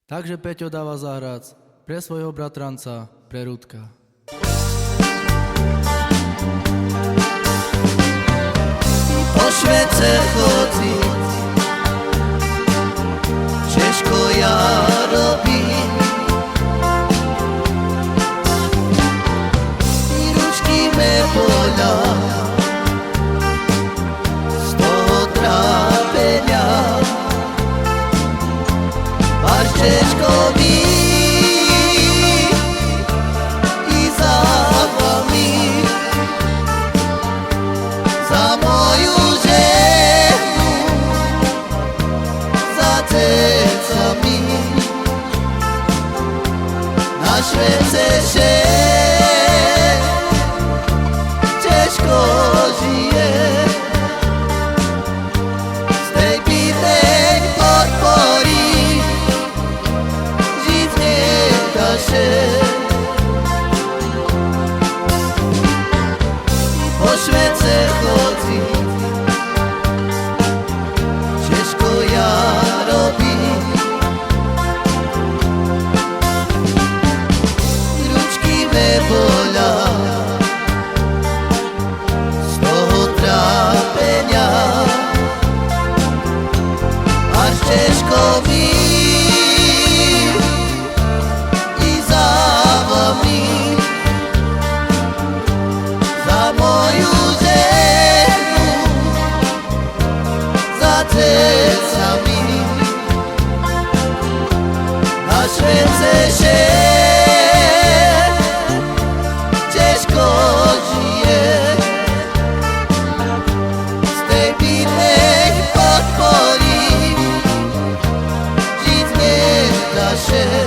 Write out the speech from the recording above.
Takže Peťo dáva zahrať pre svojho bratranca, pre Rudka. Po Švédce chodí, Češko ja robím. I ručky me boľa z toho trápenia. Až Češko mi i za vami, za moju ženu, za cecami. Na Švédce še Češko žije, z tej píseň podporí žiť nedaše. Po Švédce chodí, Češko ja robím. Ručky me boľa z toho trápenia. Až Češko mi i za vami, za moju ženu, za cecami. Na Švédce še Češko žije, z tej píseň podporí žiť nedaše.